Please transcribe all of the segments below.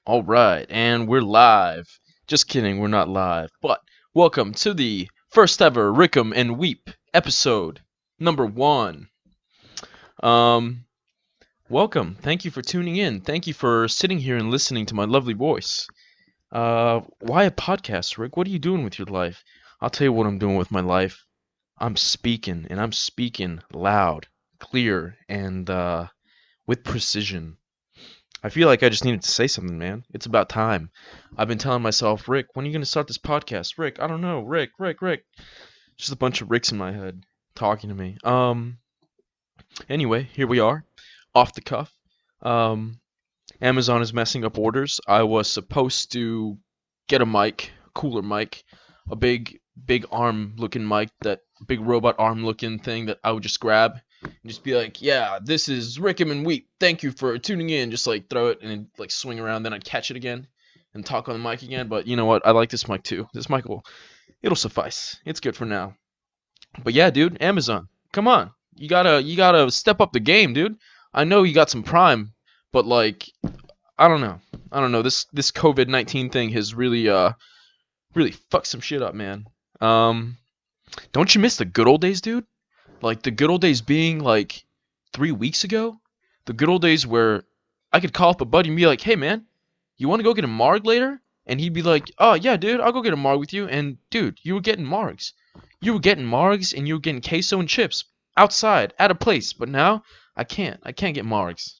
All right, and we're live. Just kidding, we're not live. But welcome to the first ever Rickham and Weep episode number 1. Um welcome. Thank you for tuning in. Thank you for sitting here and listening to my lovely voice. Why a podcast, Rick? What are you doing with your life? I'll tell you what I'm doing with my life. I'm speaking, and I'm speaking loud, clear, and with precision. I feel like I just needed to say something, man. It's about time. I've been telling myself, Rick, when are you going to start this podcast? Rick, I don't know. Rick. Just a bunch of Ricks in my head talking to me. Anyway, here we are. Off the cuff. Um, Amazon is messing up orders. I was supposed to get a mic, cooler mic, a big arm looking mic, that big robot arm looking thing that I would just grab and just be like, yeah, this is Rickham and Wheat. Thank you for tuning in. Just like throw it and then like swing around. Then I'd catch it again and talk on the mic again. But you know what? I like this mic too. This mic it'll suffice. It's good for now. But yeah, dude, Amazon, come on. You gotta step up the game, dude. I know you got some Prime, but like I don't know. I don't know. This COVID-19 thing has really fucked some shit up, man. Um, don't you miss the good old days, dude? Like the good old days being like 3 weeks ago? The good old days where I could call up a buddy and be like, "Hey man, you want to go get a marg later?" And he'd be like, "Oh yeah, dude, I'll go get a marg with you." And dude, you were getting margs. You were getting margs and you were getting queso and chips outside at a place. But now I can't. I can't get margs.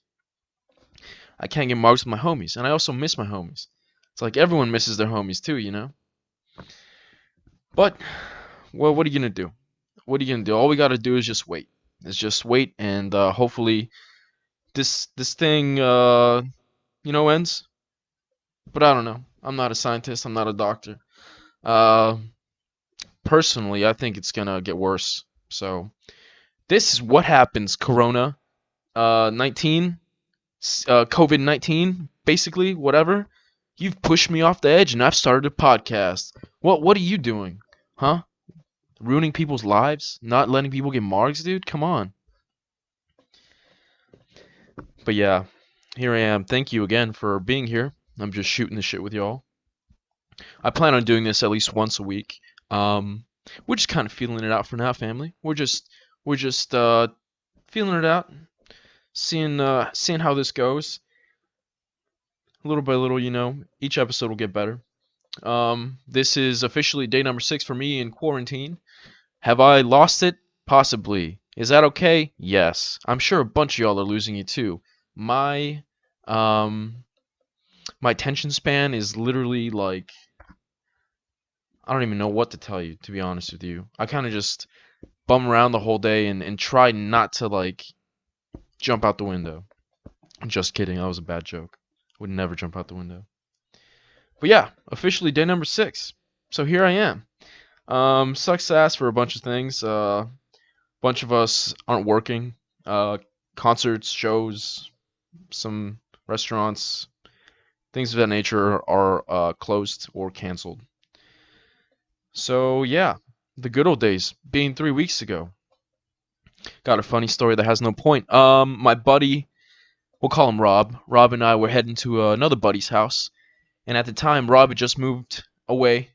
I can't get margs with my homies, and I also miss my homies. It's like everyone misses their homies too, you know. But well, what are you gonna do? What are you gonna do? All we gotta do is just wait. Is just wait, and hopefully this thing ends. But I don't know. I'm not a scientist. I'm not a doctor. Uh, Personally, I think it's gonna get worse. So this is what happens. Corona 19, COVID-19, basically whatever. You've pushed me off the edge, and I've started a podcast. What are you doing, huh? Ruining people's lives, not letting people get marks, dude. Come on. But yeah, here I am. Thank you again for being here. I'm just shooting the shit with y'all. I plan on doing this at least once a week. Um, we're just kind of feeling it out for now, family. We're just feeling it out, seeing how this goes. Little by little, each episode will get better. This is officially day number 6 for me in quarantine. Have I lost it? Possibly. Is that okay? Yes. I'm sure a bunch of y'all are losing it too. My um my attention span is literally like I don't even know what to tell you, to be honest with you. I kind of just bum around the whole day and try not to like jump out the window. Just kidding, that was a bad joke. Would never jump out the window. But yeah, officially day number 6. So here I am. Sucks ass for a bunch of things. Bunch of us aren't working. Concerts, shows, some restaurants, things of that nature are closed or canceled. So yeah, the good old days being 3 weeks ago. Got a funny story that has no point. My buddy, we'll call him Rob. Rob and I were heading to another buddy's house, and at the time, Rob had just moved away,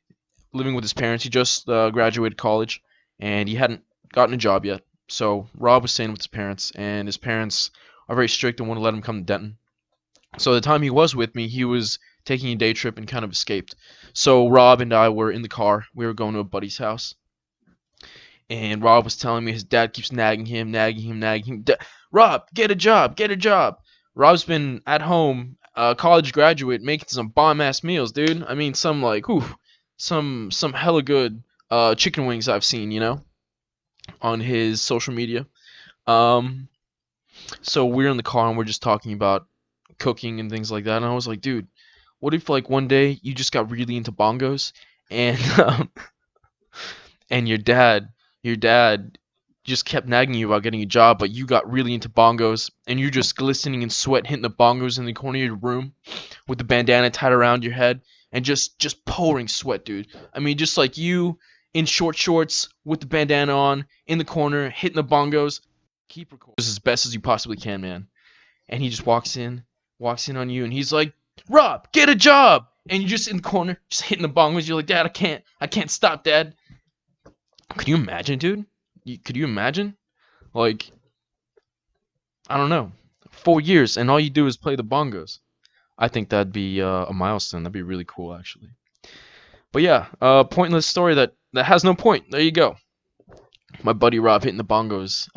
living with his parents. He just graduated college, and he hadn't gotten a job yet. So Rob was staying with his parents, and his parents are very strict and wouldn't let him come to Denton. So the time he was with me, he was taking a day trip and kind of escaped. So Rob and I were in the car. We were going to a buddy's house, and Rob was telling me his dad keeps nagging him. Rob, get a job, get a job. Rob's been at home, college graduate, making some bomb ass meals, dude. I mean, some like, some hella good chicken wings I've seen, on his social media. Um, so we're in the car and we're just talking about cooking and things like that. And I was like, dude, what if like one day you just got really into bongos and and your dad just kept nagging you about getting a job, but you got really into bongos and you're just glistening in sweat hitting the bongos in the corner of your room with the bandana tied around your head and just pouring sweat, dude. I mean, just like you in short shorts with the bandana on in the corner hitting the bongos. Keep recording as best as you possibly can, man. And he just walks in on you and he's like, Rob, get a job. And you're just in the corner, just hitting the bongos. You're like, Dad, I can't stop, Dad. Could you imagine, dude? Could you imagine? Like, I don't know, 4 years and all you do is play the bongos. I think that'd be a milestone. That'd be really cool, actually. But yeah, pointless story that has no point. There you go. My buddy Rob hitting the bongos,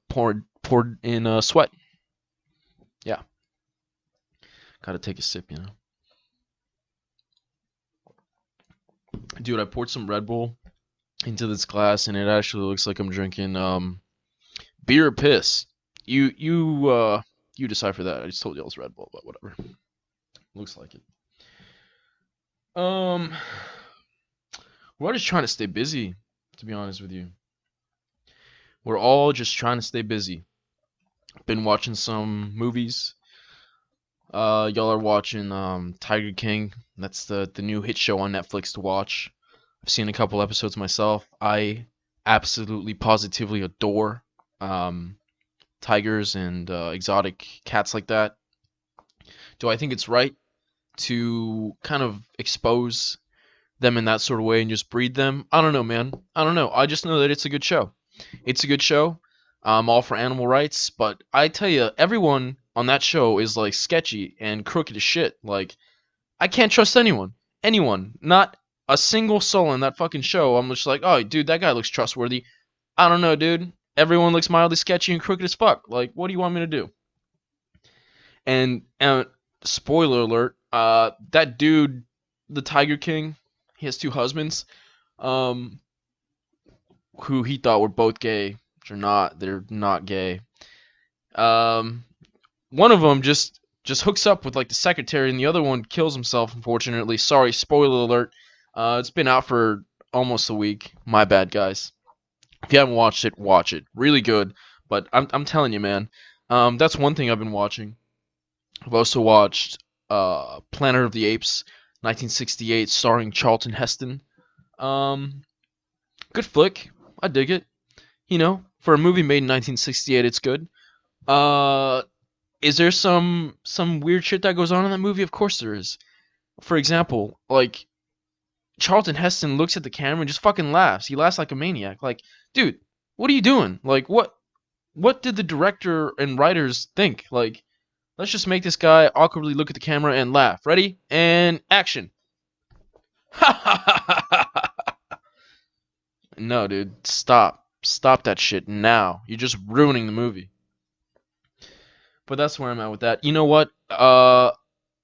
poured in sweat. Yeah, gotta take a sip, you know. Dude, I poured some Red Bull into this glass, and it actually looks like I'm drinking beer or piss. You decipher that. I just told you it was Red Bull, but whatever. Looks like it. Um, we're all just trying to stay busy, to be honest with you. We're all just trying to stay busy. Been watching some movies. Y'all are watching Tiger King. That's the new hit show on Netflix to watch. I've seen a couple episodes myself. I absolutely positively adore tigers and exotic cats like that. Do I think it's right to kind of expose them in that sort of way and just breed them? I don't know, man. I don't know. I just know that it's a good show. It's a good show. I'm all for animal rights, but I tell you, everyone on that show is like sketchy and crooked as shit. Like, I can't trust anyone. Anyone. Not a single soul in that fucking show. I'm just like, oh, dude, that guy looks trustworthy. I don't know, dude. Everyone looks mildly sketchy and crooked as fuck. Like, what do you want me to do? And spoiler alert, that dude, the Tiger King, he has two husbands, um, who he thought were both gay, which are not. They're not gay. Um, One of them just hooks up with like the secretary, and the other one kills himself. Unfortunately, sorry, spoiler alert. It's been out for almost a week. My bad, guys. If you haven't watched it, watch it. Really good. But I'm telling you, man. That's one thing I've been watching. I've also watched Planet of the Apes, 1968, starring Charlton Heston. Um, Good flick. I dig it. You know, for a movie made in 1968, it's good. Uh, is there some weird shit that goes on in that movie? Of course there is. For example, like Charlton Heston looks at the camera and just fucking laughs. He laughs like a maniac. Like, dude, what are you doing? Like, what did the director and writers think? Like, let's just make this guy awkwardly look at the camera and laugh. Ready? And action. No, dude, stop. Stop that shit now. You're just ruining the movie. But that's where I'm at with that. You know what?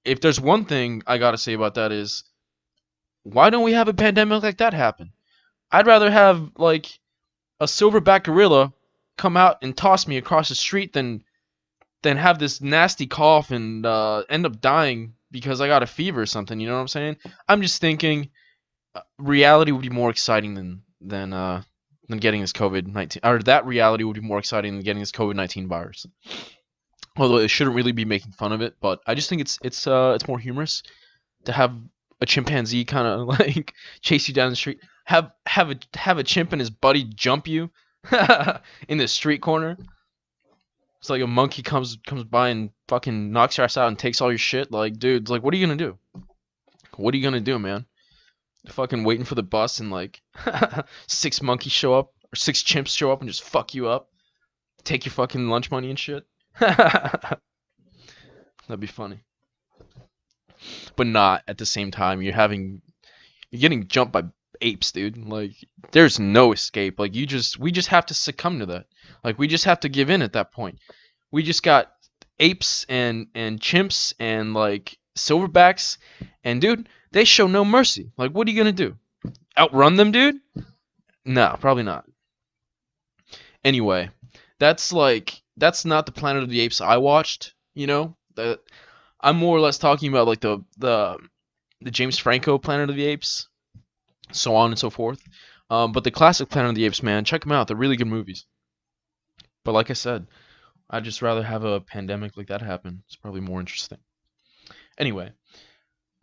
If there's one thing I gotta say about that is, why don't we have a pandemic like that happen? I'd rather have like a silverback gorilla come out and toss me across the street than have this nasty cough and end up dying because I got a fever or something. You know what I'm saying? I'm just thinking reality would be more exciting than getting this COVID-19, or that reality would be more exciting than getting this COVID-19 virus. Although it shouldn't really be making fun of it, but I just think it's more humorous to have a chimpanzee kind of like chase you down the street, have a chimp and his buddy jump you in the street corner. It's like a monkey comes by and fucking knocks your ass out and takes all your shit. Like, dude, like, what are you gonna do? What are you gonna do, man? Fucking waiting for the bus and like six monkeys show up or six chimps show up and just fuck you up, take your fucking lunch money and shit. That'd be funny, but not at the same time. You're getting jumped by apes, dude. Like, there's no escape. Like, we just have to succumb to that. Like, we just have to give in at that point. We just got apes and chimps and like silverbacks, and dude, they show no mercy. Like, what are you gonna do? Outrun them, dude? No, probably not. Anyway, that's not the Planet of the Apes I watched. You know, that I'm more or less talking about like the James Franco Planet of the Apes, so on and so forth. But the classic Planet of the Apes, man, check them out. They're really good movies. But like I said, I'd just rather have a pandemic like that happen. It's probably more interesting. Anyway,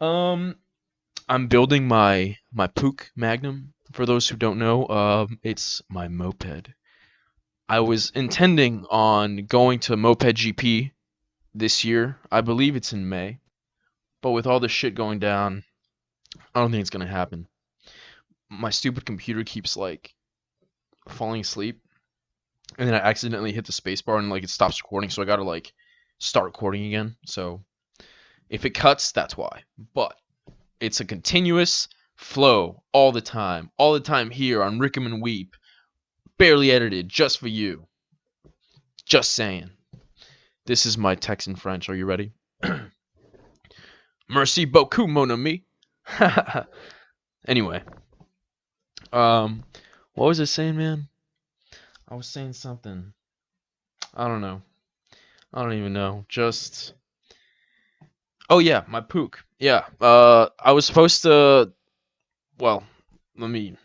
um, I'm building my Pook Magnum. For those who don't know, it's my moped. I was intending on going to Moped GP this year. I believe it's in May. But with all this shit going down, I don't think it's gonna happen. My stupid computer keeps like falling asleep, and then I accidentally hit the spacebar and like it stops recording, so I gotta like start recording again. So if it cuts, that's why. But it's a continuous flow all the time here on Rickham and Weep, barely edited just for you. Just saying. This is my text in French. Are you ready? Merci beaucoup, mon ami. Anyway, what was I saying, man? I was saying something. I don't know. I don't even know. Just. Oh yeah, my pook. Yeah. I was supposed to. Well, let me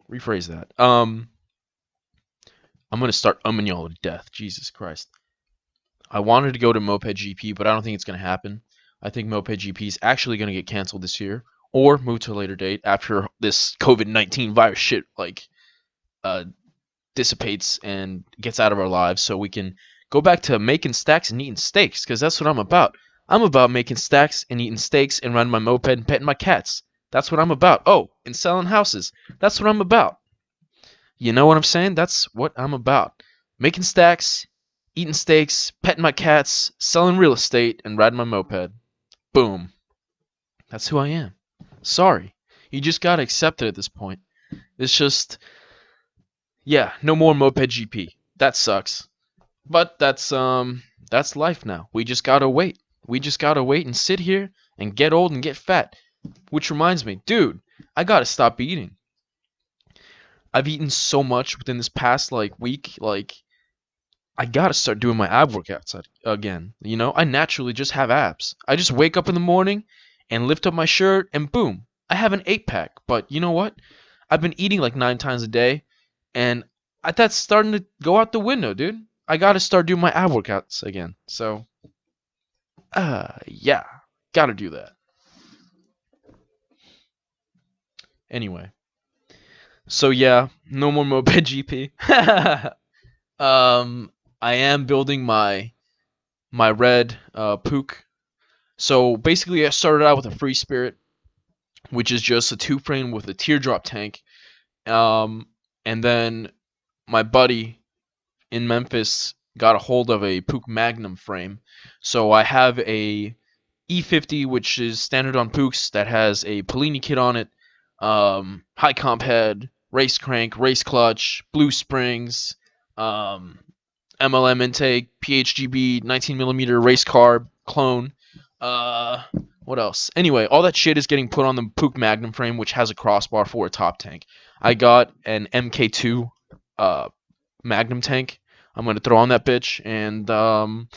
rephrase that. I'm gonna start y'all to death. Jesus Christ. I wanted to go to Moped GP, but I don't think it's gonna happen. I think Moped GP is actually gonna get canceled this year, or moved to a later date after this COVID-19 virus shit uh, dissipates and gets out of our lives, so we can go back to making stacks and eating steaks, because that's what I'm about. I'm about making stacks and eating steaks and riding my moped and petting my cats. That's what I'm about. Oh, and selling houses. That's what I'm about. You know what I'm saying? That's what I'm about. Making stacks, eating steaks, petting my cats, selling real estate, and riding my moped. Boom. That's who I am. Sorry. You just gotta accept it at this point. It's just, yeah, no more Moped GP. That sucks. But that's life now. We just gotta wait. We just gotta wait and sit here and get old and get fat. Which reminds me, dude, I gotta stop eating. I've eaten so much within this past week, I gotta start doing my ab workouts again. You know, I naturally just have abs. I just wake up in the morning and lift up my shirt and boom, I have an 8-pack. But you know what? I've been eating like 9 times a day, and that's starting to go out the window, dude. I gotta start doing my ab workouts again. So, yeah, gotta do that. Anyway, so yeah, no more Moped GP. I am building my red Pook. So basically, I started out with a Free Spirit, which is just a 2-frame with a teardrop tank. And then my buddy in Memphis got a hold of a Pook Magnum frame. So I have a E50, which is standard on Pooks, that has a Polini kit on it, high comp head, race crank, race clutch, blue springs, MLM intake, PHGB, 19mm race carb clone. What else? Anyway, all that shit is getting put on the Pook Magnum frame, which has a crossbar for a top tank. I got an MK2 Magnum tank. I'm gonna throw on that bitch, and I'm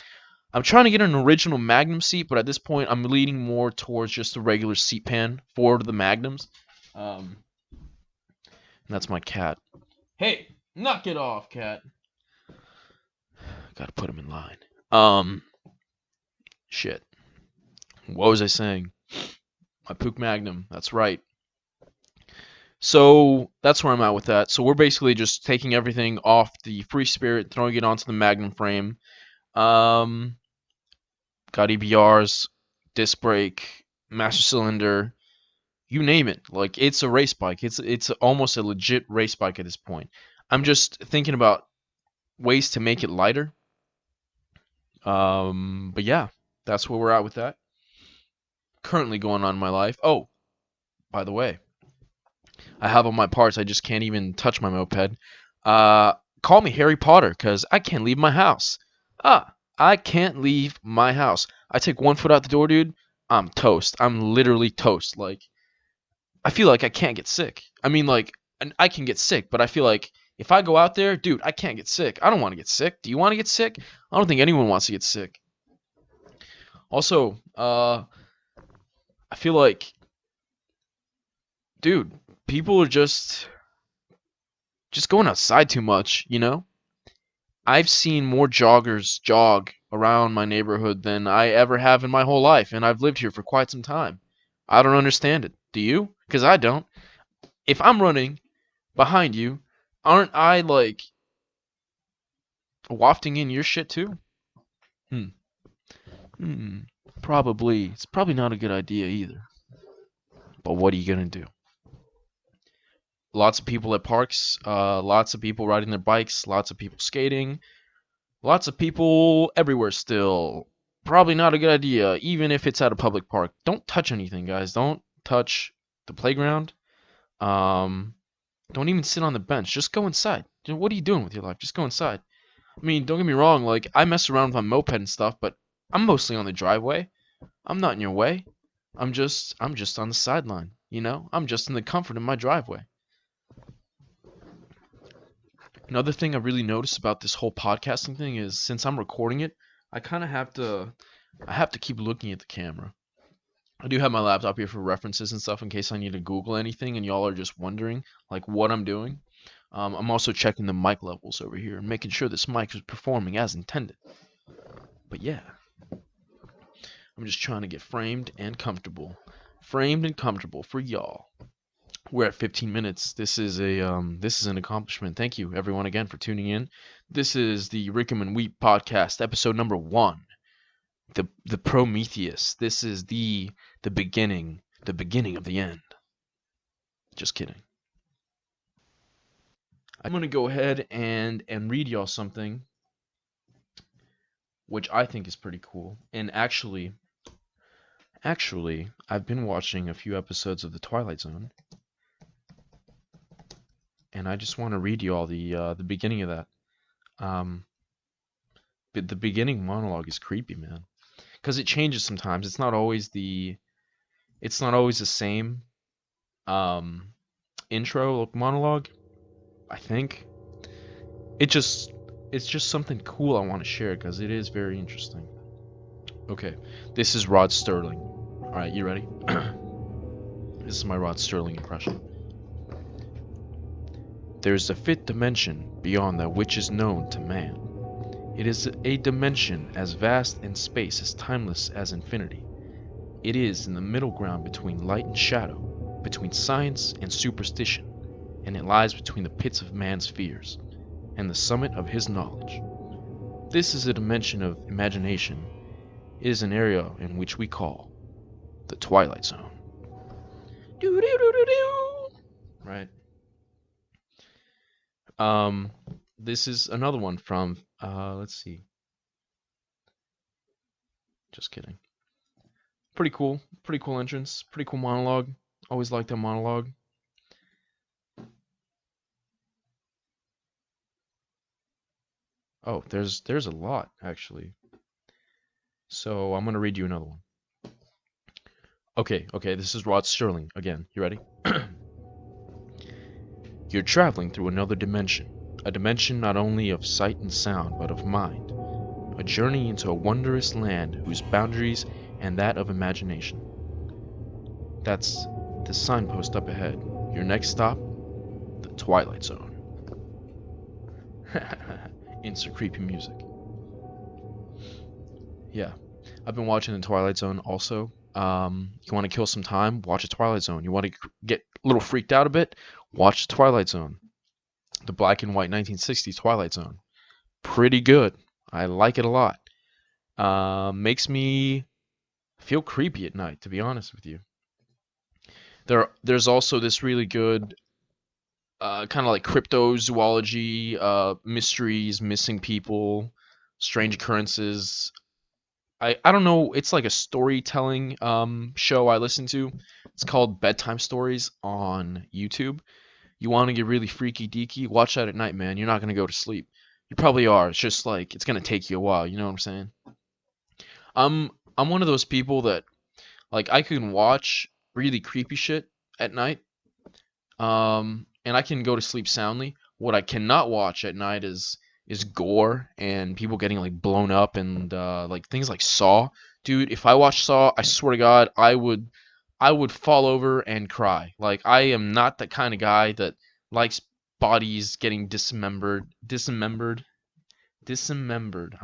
trying to get an original Magnum seat, but at this point, I'm leaning more towards just a regular seat pan for the Magnums. And that's my cat. Hey, knock it off, cat. Gotta put him in line. Shit. What was I saying? My Pook Magnum. That's right. So that's where I'm at with that. So we're basically just taking everything off the Free Spirit, throwing it onto the Magnum frame. Got EBRs, disc brake, master cylinder, you name it. Like, it's a race bike. It's almost a legit race bike at this point. I'm just thinking about ways to make it lighter. But yeah, that's where we're at with that. Currently going on in my life. Oh, by the way, I have all my parts. I just can't even touch my moped. Call me Harry Potter, because I can't leave my house. I can't leave my house. I take one foot out the door, dude. I'm toast. I'm literally toast. Like, I feel like I can't get sick. I mean, like, I can get sick, but I feel like if I go out there, dude, I can't get sick. I don't want to get sick. Do you want to get sick? I don't think anyone wants to get sick. Also, I feel like, dude, people are just going outside too much, you know? I've seen more joggers jog around my neighborhood than I ever have in my whole life, and I've lived here for quite some time. I don't understand it. Do you? Because I don't. If I'm running behind you, aren't I, like, wafting in your shit too? Hmm. It's probably not a good idea either. But what are you gonna do? Lots of people at parks, lots of people riding their bikes, lots of people skating, lots of people everywhere still. Probably not a good idea, even if it's at a public park. Don't touch anything, guys. Don't touch the playground. Um, don't even sit on the bench. Just go inside. What are you doing with your life? Just go inside. I mean, don't get me wrong. Like, I mess around with my moped and stuff, but I'm mostly on the driveway. I'm not in your way. I'm just on the sideline. I'm just in the comfort of my driveway. Another thing I really noticed about this whole podcasting thing is since I'm recording it, I kind of have to keep looking at the camera. I do have my laptop here for references and stuff in case I need to Google anything and y'all are just wondering like what I'm doing. I'm also checking the mic levels over here and making sure this mic is performing as intended. But yeah, I'm just trying to get framed and comfortable. Framed and comfortable for y'all. We're at 15 minutes. This is an accomplishment. Thank you everyone again for tuning in. This is the Rickham and Wheat podcast, episode number 1. The Prometheus. This is the beginning of the end. Just kidding. I'm gonna go ahead and read y'all something which I think is pretty cool. And actually, I've been watching a few episodes of The Twilight Zone, and I just want to read you all the beginning of that. But the beginning monologue is creepy, man, because it changes sometimes. It's not always the same intro monologue. I think it's just something cool I want to share because it is very interesting. Okay, this is Rod Sterling. All right, you ready? This is my Rod Sterling impression. There is a fifth dimension beyond that which is known to man. It is a dimension as vast in space as timeless as infinity. It is in the middle ground between light and shadow, between science and superstition, and it lies between the pits of man's fears and the summit of his knowledge. This is a dimension of imagination. It is an area in which we call the Twilight Zone. Right. This is another one from, let's see. Just kidding. Pretty cool entrance, pretty cool monologue. Always liked that monologue. Oh, there's a lot, actually. So I'm going to read you another one. Okay, this is Rod Sterling again. You ready? You're traveling through another dimension. A dimension not only of sight and sound, but of mind. A journey into a wondrous land whose boundaries and that of imagination. That's the signpost up ahead. Your next stop, the Twilight Zone. Insert creepy music. Yeah, I've been watching the Twilight Zone also. You want to kill some time? Watch a Twilight Zone. You want to get a little freaked out a bit? Watch the Twilight Zone. The black and white 1960s Twilight Zone. Pretty good. I like it a lot. Makes me feel creepy at night, to be honest with you. There's also this really good kind of like cryptozoology, mysteries, missing people, strange occurrences. I don't know, it's like a storytelling show I listen to. It's called Bedtime Stories on YouTube. You want to get really freaky deaky, watch that at night, man. You're not going to go to sleep. You probably are. It's just like it's going to take you a while, you know what I'm saying? I'm one of those people that like I can watch really creepy shit at night. And I can go to sleep soundly. What I cannot watch at night is gore and people getting like blown up and like things like Saw. Dude, if I watched Saw, I swear to God, I would fall over and cry. Like I am not the kind of guy that likes bodies getting dismembered. I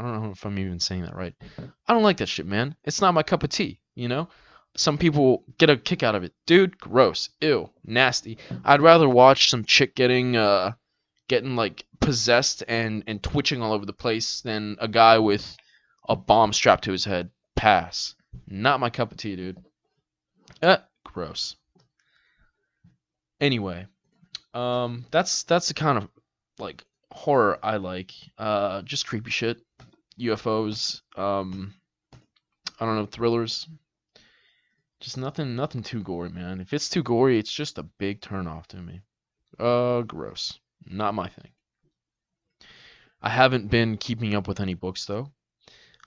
don't know if I'm even saying that right. I don't like that shit, man. It's not my cup of tea, you know? Some people get a kick out of it. Dude, gross. Ew. Nasty. I'd rather watch some chick getting like possessed and twitching all over the place than a guy with a bomb strapped to his head. Pass. Not my cup of tea, dude. Gross. Anyway, that's the kind of like horror I like. Just creepy shit, UFOs. I don't know, thrillers. Just nothing too gory, man. If it's too gory, it's just a big turn off to me. Gross. Not my thing. I haven't been keeping up with any books though,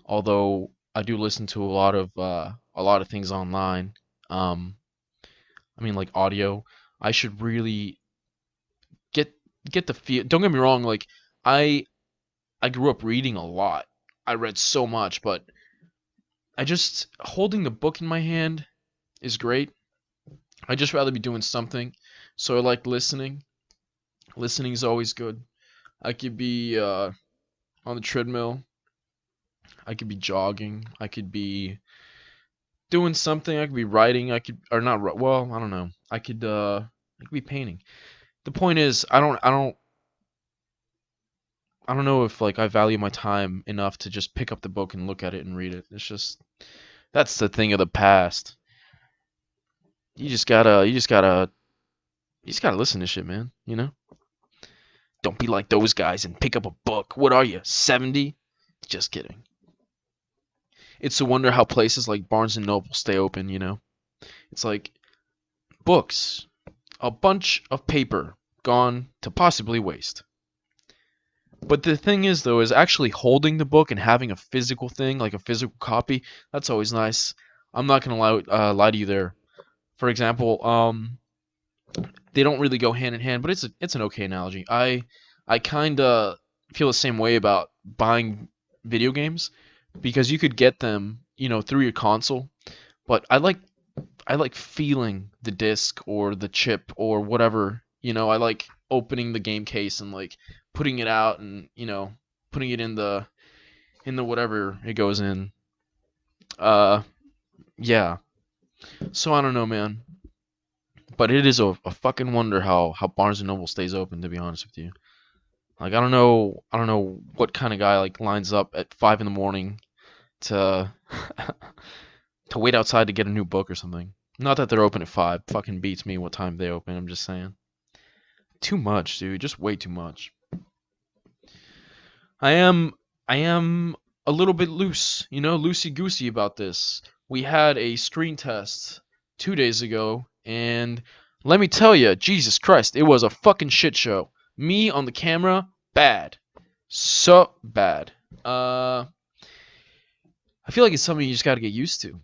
although I do listen to a lot of things online. Um, I mean like audio. I should really get get the feel. Don't get me wrong, like I I grew up reading a lot. I read so much, but I just holding the book in my hand is great. I just rather be doing something. So I like listening. Listening is always good. I could be on the treadmill. I could be jogging. I could be doing something. I could be writing. I could or not. Well, I don't know. I could be painting. The point is, I don't know if like I value my time enough to just pick up the book and look at it and read it. It's just that's the thing of the past. You just gotta listen to shit, man. You know? Don't be like those guys and pick up a book. What are you, 70? Just kidding. It's a wonder how places like Barnes and Noble stay open, you know? It's like books, a bunch of paper gone to possibly waste. But the thing is, though, is actually holding the book and having a physical thing, like a physical copy, that's always nice. I'm not gonna lie to you there. For example, they don't really go hand in hand, but it's an okay analogy. I kind of feel the same way about buying video games because you could get them, you know, through your console, but I like feeling the disc or the chip or whatever. You know, I like opening the game case and like putting it out and, you know, putting it in the whatever it goes in. Uh yeah. So I don't know, man. But it is a fucking wonder how Barnes and Noble stays open, to be honest with you. Like I don't know what kind of guy like lines up at 5 in the morning to to wait outside to get a new book or something. Not that they're open at 5. Fucking beats me what time they open. I'm just saying. Too much, dude. Just way too much. I am I am a little bit loose, you know, loosey goosey about this. We had a screen test 2 days ago, and let me tell you, Jesus Christ, it was a fucking shit show. Me on the camera, bad, so bad. I feel like it's something you just got to get used to.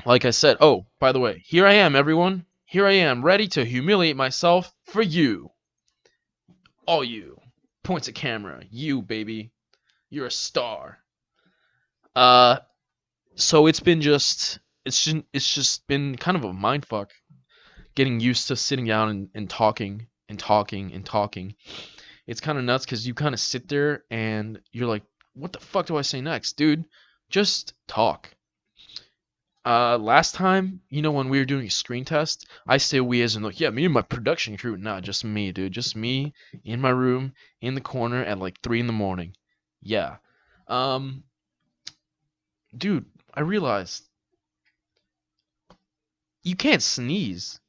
Like I said, oh, by the way, here I am, everyone. Here I am, ready to humiliate myself for you. All you. Points at camera. You, baby. You're a star. Uh, so it's just been kind of a mind fuck getting used to sitting down and talking and talking and talking. It's kind of nuts because you kind of sit there and you're like, what the fuck do I say next, dude? Just talk. Last time, you know, when we were doing a screen test, I say we as in like, yeah, me and my production crew. Nah, just me, dude. Just me in my room in the corner at like 3 in the morning. Yeah. Um, dude, I realized you can't sneeze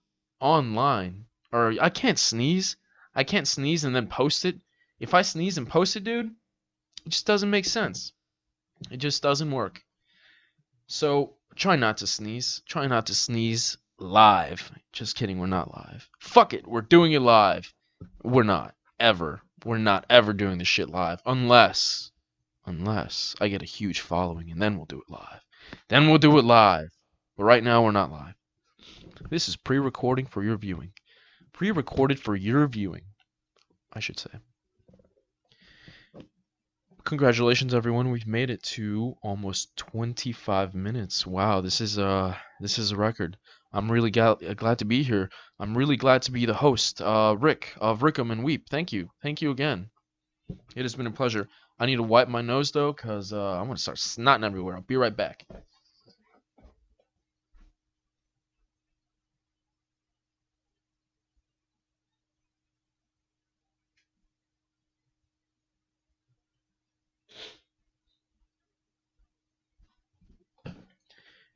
online. Or I can't sneeze. I can't sneeze and then post it. If I sneeze and post it, dude, it just doesn't make sense. It just doesn't work. So try not to sneeze. Try not to sneeze live. Just kidding, we're not live. Fuck it, we're doing it live. We're not. Ever. We're not ever doing this shit live. Unless I get a huge following and then we'll do it live. Then we'll do it live. But right now we're not live. This is pre-recording for your viewing. Pre-recorded for your viewing, I should say. Congratulations, everyone. We've made it to almost 25 minutes. Wow, this is a record. I'm really glad to be here. I'm really glad to be the host, Rick of Rickum and Weep. Thank you again. It has been a pleasure. I need to wipe my nose though, cause I'm gonna start snotting everywhere. I'll be right back.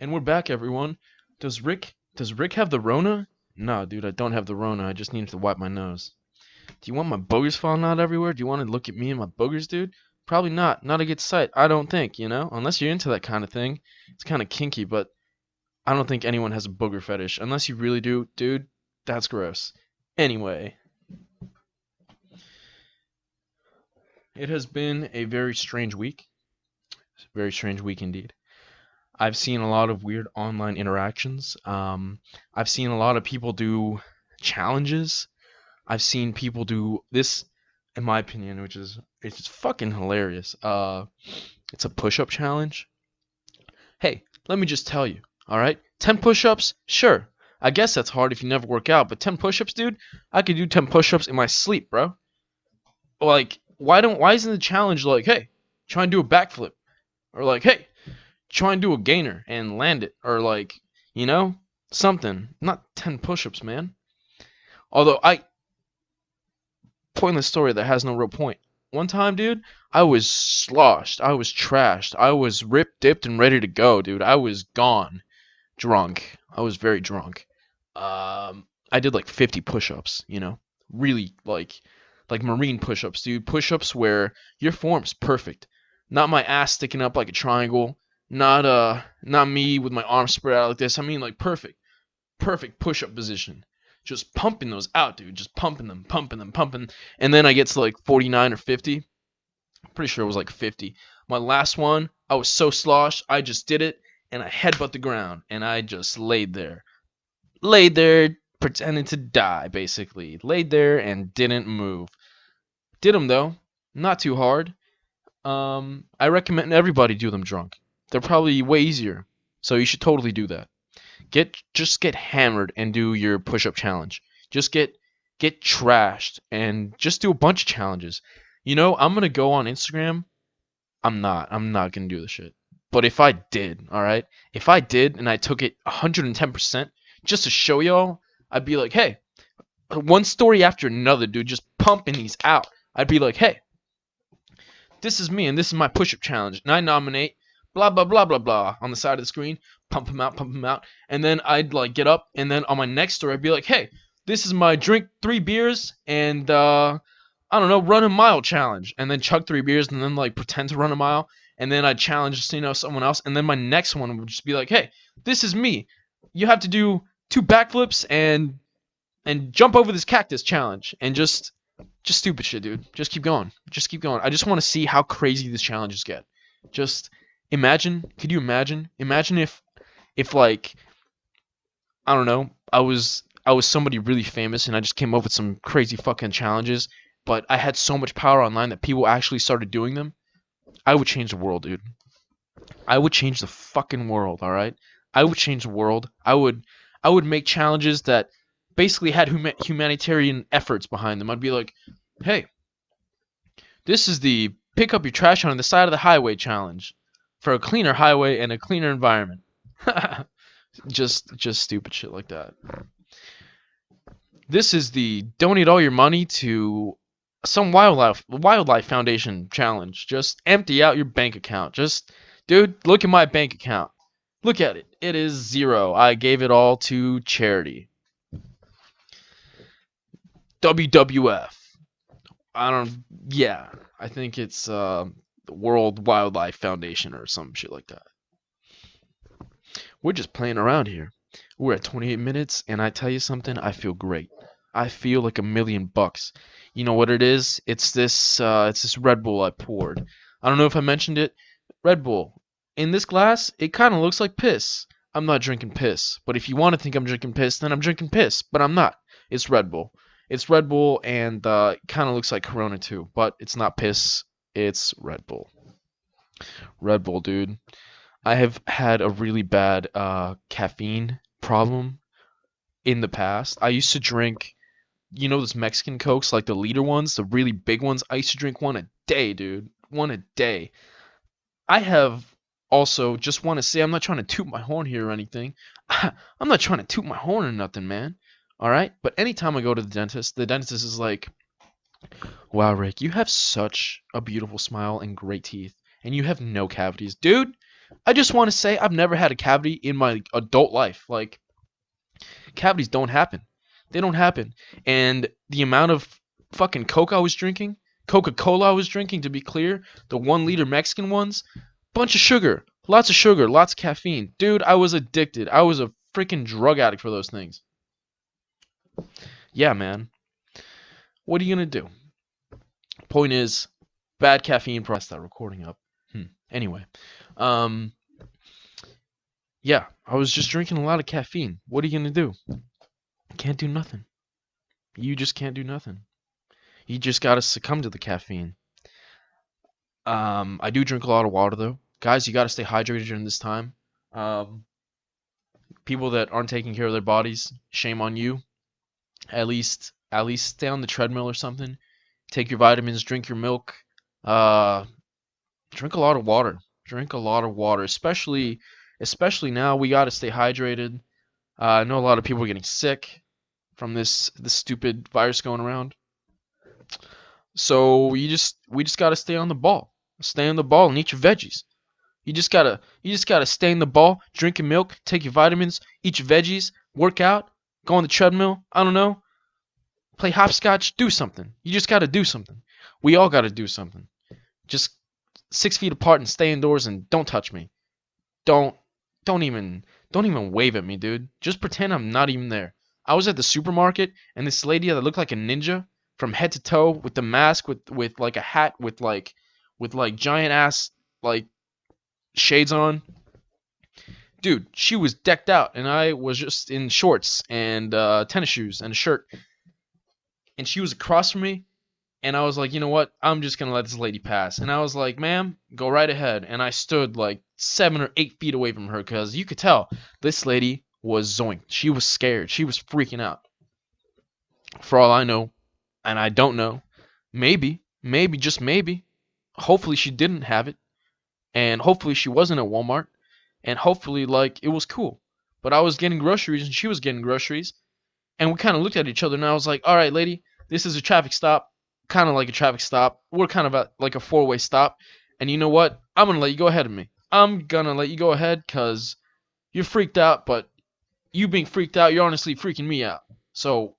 And we're back, everyone. Does Rick have the Rona? No, dude, I don't have the Rona. I just needed to wipe my nose. Do you want my boogers falling out everywhere? Do you want to look at me and my boogers, dude? Probably not. Not a good sight. I don't think, unless you're into that kind of thing. It's kind of kinky, but I don't think anyone has a booger fetish. Unless you really do, dude, that's gross. Anyway, it has been a very strange week. Very strange week indeed. I've seen a lot of weird online interactions. I've seen a lot of people do challenges. I've seen people do this, in my opinion, which is it's just fucking hilarious. It's a push-up challenge. Hey, let me just tell you, all right? 10 push-ups, sure. I guess that's hard if you never work out, but 10 push-ups, dude, I could do 10 push-ups in my sleep, bro. Like, why isn't the challenge like, hey, try and do a backflip, or like, hey, try and do a gainer and land it, or like, something. Not 10 push-ups, man. Although pointless story that has no real point. One time, dude, I was sloshed, I was trashed, I was ripped, dipped, and ready to go, dude. I was gone, drunk. I was very drunk. I did like 50 push-ups, really like marine push-ups, dude. Push-ups where your form's perfect, not my ass sticking up like a triangle, not me with my arms spread out like this. I mean, like perfect push-up position. Just pumping those out, dude. Just pumping them. And then I get to like 49 or 50. I'm pretty sure it was like 50. My last one, I was so sloshed, I just did it, and I headbutt the ground, and I just laid there. Pretending to die, basically. Laid there and didn't move. Did them, though. Not too hard. I recommend everybody do them drunk. They're probably way easier. So you should totally do that. Just get hammered and do your push-up challenge. Just get trashed and just do a bunch of challenges. I'm gonna go on Instagram. I'm not gonna do the shit. But if I did, all right, if I did and I took it 110% just to show y'all, I'd be like, hey, one story after another, dude, just pumping these out. I'd be like, hey, this is me and this is my push-up challenge, and I nominate blah blah blah blah blah on the side of the screen. Pump him out, and then I'd like get up, and then on my next story I'd be like, hey, this is my drink 3 beers and I don't know, run a mile challenge, and then chug 3 beers and then like pretend to run a mile, and then I'd challenge someone else, and then my next one would just be like, hey, this is me, you have to do 2 backflips and jump over this cactus challenge, and just stupid shit, dude. Just keep going. I just want to see how crazy these challenges get. Just imagine, could you imagine if like, I don't know, I was somebody really famous and I just came up with some crazy fucking challenges, but I had so much power online that people actually started doing them. I would change the world, dude. I would change the fucking world, all right? I would change the world. I would make challenges that basically had humanitarian efforts behind them. I'd be like, hey, this is the pick up your trash on the side of the highway challenge for a cleaner highway and a cleaner environment. just stupid shit like that. This is the donate all your money to some wildlife foundation challenge. Just empty out your bank account. Just, dude, look at my bank account. Look at it. It is 0. I gave it all to charity. WWF. I think it's the World Wildlife Foundation or some shit like that. We're just playing around here. We're at 28 minutes, and I tell you something, I feel great. I feel like $1,000,000. You know what it is? It's this Red Bull I poured. I don't know if I mentioned it. Red Bull. In this glass, it kind of looks like piss. I'm not drinking piss. But if you want to think I'm drinking piss, then I'm drinking piss. But I'm not. It's Red Bull. It's Red Bull, and it kind of looks like Corona too. But it's not piss. It's Red Bull. Red Bull, dude. I have had a really bad caffeine problem in the past. I used to drink, those Mexican Cokes, like the liter ones, the really big ones. I used to drink one a day, dude. One a day. I have also, just want to say, I'm not trying to toot my horn here or anything. I'm not trying to toot my horn or nothing, man. All right? But anytime I go to the dentist is like, wow, Rick, you have such a beautiful smile and great teeth, and you have no cavities. Dude, I just want to say I've never had a cavity in my adult life. Like, cavities don't happen. They don't happen. And the amount of fucking Coke I was drinking, Coca-Cola I was drinking, to be clear, the 1 liter Mexican ones, bunch of sugar, lots of caffeine. Dude, I was addicted. I was a freaking drug addict for those things. Yeah, man. What are you gonna do? Point is, bad caffeine process that recording up. Anyway, um, yeah, I was just drinking a lot of caffeine. What are you gonna do? Can't do nothing. You just can't do nothing. You just gotta succumb to the caffeine. I do drink a lot of water though. Guys, you gotta stay hydrated during this time. Um, People that aren't taking care of their bodies, shame on you. At least stay on the treadmill or something. Take your vitamins, drink your milk. Uh, Drink a lot of water. Drink a lot of water, especially now. We gotta stay hydrated. I know a lot of people are getting sick from this stupid virus going around. So we just gotta stay on the ball. Stay on the ball and eat your veggies. You just gotta stay in the ball, drink your milk, take your vitamins, eat your veggies, work out, go on the treadmill. I don't know, play hopscotch, do something. You just gotta do something. We all gotta do something. Just 6 feet apart and stay indoors and don't touch me. Don't don't even don't even wave at me, dude. Just pretend I'm not even there. I was at the supermarket and this lady that looked like a ninja from head to toe with the mask with like a hat with like giant ass like shades on. Dude, she was decked out and I was just in shorts and tennis shoes and a shirt. And she was across from me and I was like, you know what? I'm just gonna let this lady pass. And I was like, ma'am, go right ahead. And I stood like 7 or 8 feet away from her because you could tell this lady was zoinked. She was scared. She was freaking out. For all I know, and I don't know, maybe, just maybe, hopefully she didn't have it. And hopefully she wasn't at Walmart. And hopefully, like, it was cool. But I was getting groceries and she was getting groceries. And we kind of looked at each other and I was like, all right, lady, this is a traffic stop. Kind of like a traffic stop. We're kind of at like a four-way stop. And you know what? I'm going to let you go ahead of me. I'm going to let you go ahead because you're freaked out, but you being freaked out, you're honestly freaking me out. So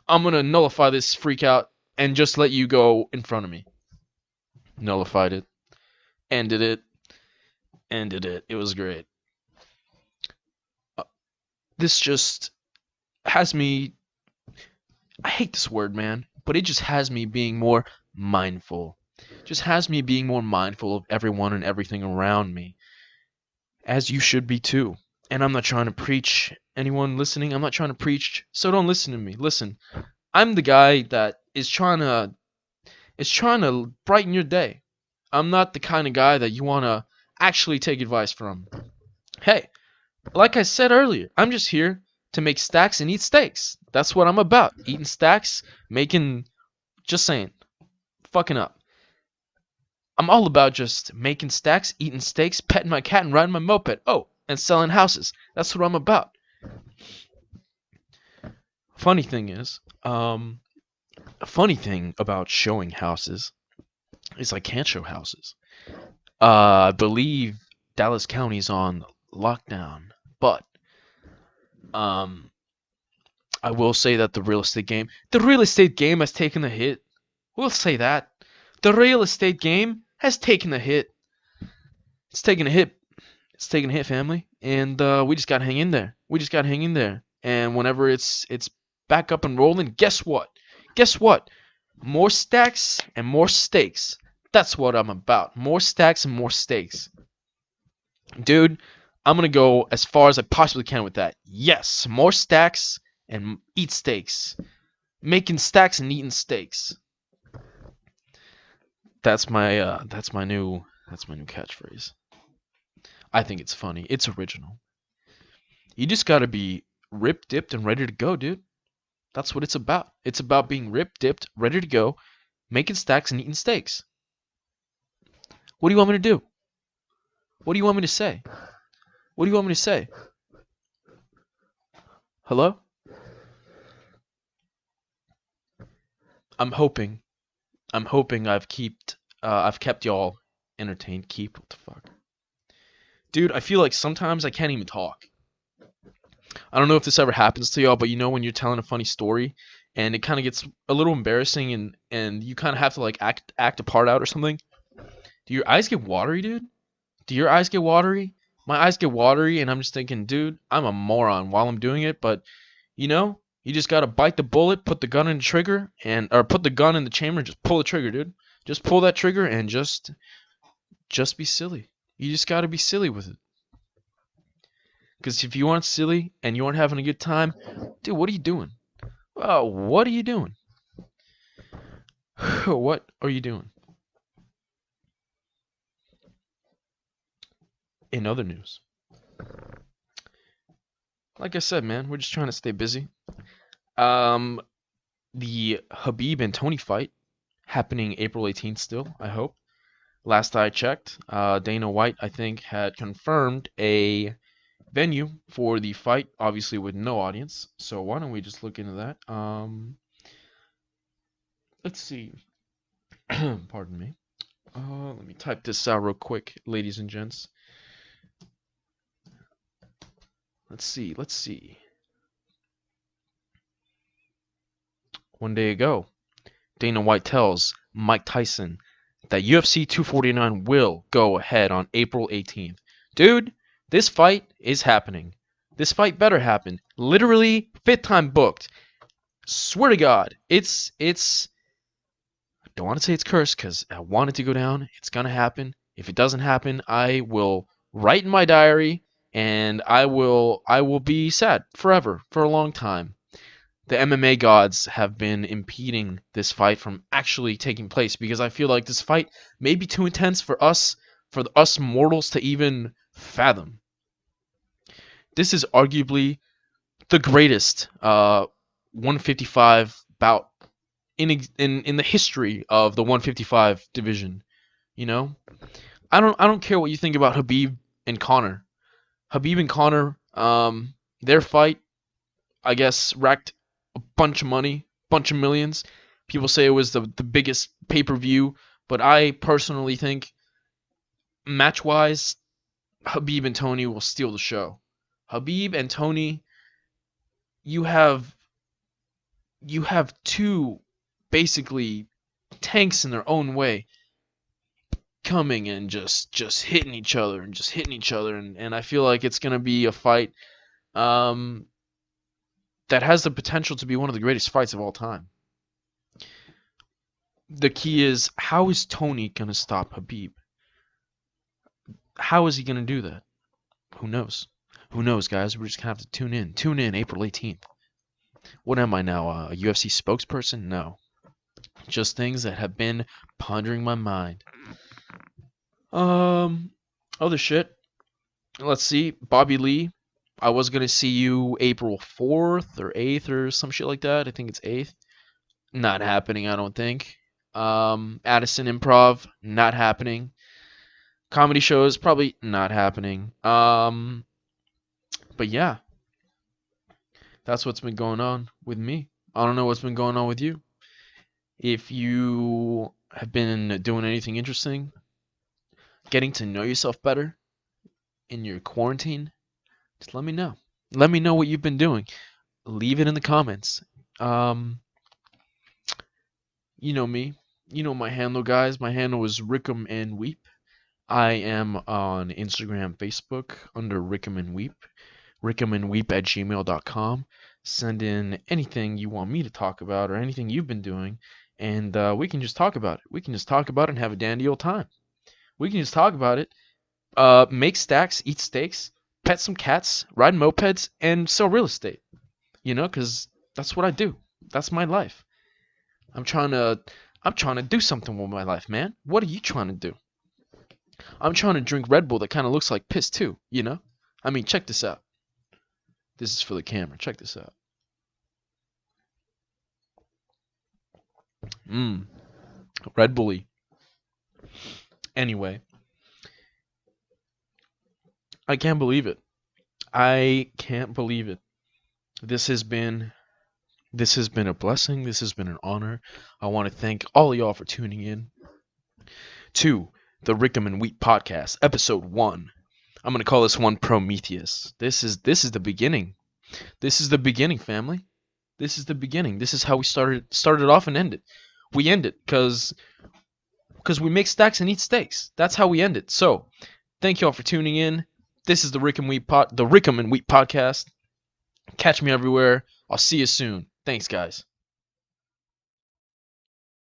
I'm going to nullify this freak out and just let you go in front of me. Nullified it. Ended it. Ended it. It was great. This just has me. I hate this word, man, but it just has me being more mindful. Just has me being more mindful of everyone and everything around me, as you should be too. And I'm not trying to preach. Anyone listening, I'm not trying to preach, so don't listen to me. Listen, I'm the guy that is trying to brighten your day. I'm not the kind of guy that you want to actually take advice from. Hey, like I said earlier, I'm just here to make stacks and eat steaks. That's what I'm about. Eating stacks, making, just saying, fucking up. I'm all about just making stacks, eating steaks, petting my cat, and riding my moped. Oh, and selling houses. That's what I'm about. Funny thing is, a funny thing about showing houses is I can't show houses. I believe Dallas County's on lockdown, but um, I will say that the real estate game has taken a hit. We'll say that. The real estate game has taken a hit. It's taken a hit. It's taken a hit, family. And we just gotta hang in there. We just gotta hang in there. And whenever it's back up and rolling, guess what? Guess what? More stacks and more stakes. That's what I'm about. More stacks and more stakes. Dude, I'm gonna go as far as I possibly can with that. Yes, more stacks and eat steaks. Making stacks and eating steaks. That's my new catchphrase. I think it's funny. It's original. You just gotta be ripped, dipped, and ready to go, dude. That's what it's about. It's about being ripped, dipped, ready to go, making stacks and eating steaks. What do you want me to do? What do you want me to say? What do you want me to say? Hello? I'm hoping. I'm hoping I've kept y'all entertained. Keep what the fuck? Dude, I feel like sometimes I can't even talk. I don't know if this ever happens to y'all, but you know when you're telling a funny story and it kind of gets a little embarrassing and you kind of have to like act a part out or something. Do your eyes get watery, dude? Do your eyes get watery? My eyes get watery and I'm just thinking, dude, I'm a moron while I'm doing it, but you just gotta bite the bullet, put the gun in the trigger, or put the gun in the chamber and just pull the trigger, dude. Just pull that trigger and just be silly. You just gotta be silly with it. Because if you aren't silly and you aren't having a good time, dude, what are you doing? Oh, what are you doing? What are you doing? In other news, like I said, man, we're just trying to stay busy. Um, the Habib and Tony fight happening April 18th still, I hope. Last I checked, Dana White, I think, had confirmed a venue for the fight, obviously with no audience. So why don't we just look into that? Let's see. Pardon me. Let me type this out real quick, ladies and gents. Let's see. One day ago, Dana White tells Mike Tyson that UFC 249 will go ahead on April 18th. Dude, this fight is happening. This fight better happen. Literally, 5th time booked. Swear to God, it's. I don't want to say it's cursed because I want it to go down. It's gonna happen. If it doesn't happen, I will write in my diary, and I will be sad forever for a long time. The MMA gods have been impeding this fight from actually taking place because I feel like this fight may be too intense for us mortals to even fathom. This is arguably the greatest 155 bout in the history of the 155 division. You know, I don't care what you think about Habib and Conor. Habib and Conor, their fight, I guess, racked a bunch of money, bunch of millions. People say it was the biggest pay-per-view, but I personally think match-wise, Habib and Tony will steal the show. Habib and Tony, you have two basically tanks in their own way coming and just hitting each other and I feel like it's gonna be a fight that has the potential to be one of the greatest fights of all time. The key is, how is Tony gonna stop Habib? How is he gonna do that? Who knows? Who knows, guys? We're just gonna have to tune in. Tune in April 18th. What am I now? A UFC spokesperson? No. Just things that have been pondering my mind. Other shit. Let's see. Bobby Lee. I was gonna see you April 4th or 8th or some shit like that. I think it's 8th. Not happening, I don't think. Addison Improv, not happening. Comedy shows, probably not happening. But yeah, that's what's been going on with me. I don't know what's been going on with you. If you have been doing anything interesting, getting to know yourself better in your quarantine, just let me know. Let me know what you've been doing. Leave it in the comments. You know me. You know my handle, guys. My handle is Rickham and Weep. I am on Instagram, Facebook under Rickham and Weep. rickhamandweep@gmail.com. Send in anything you want me to talk about or anything you've been doing, and we can just talk about it. We can just talk about it and have a dandy old time. We can just talk about it. Make stacks, eat steaks, pet some cats, ride mopeds, and sell real estate. You know, because that's what I do. That's my life. I'm trying to do something with my life, man. What are you trying to do? I'm trying to drink Red Bull that kind of looks like piss too, you know? I mean, check this out. This is for the camera. Check this out. Red Bully. Anyway, I can't believe it. I can't believe it. This has been a blessing. This has been an honor. I want to thank all of y'all for tuning in to the Rickham and Wheat Podcast, Episode 1. I'm gonna call this one Prometheus. This is the beginning. This is the beginning, family. This is the beginning. This is how we started off and ended. We end it because we make stacks and eat steaks. That's how we end it. So, thank you all for tuning in. This is the Rickham and Wheat podcast. Catch me everywhere. I'll see you soon. Thanks, guys.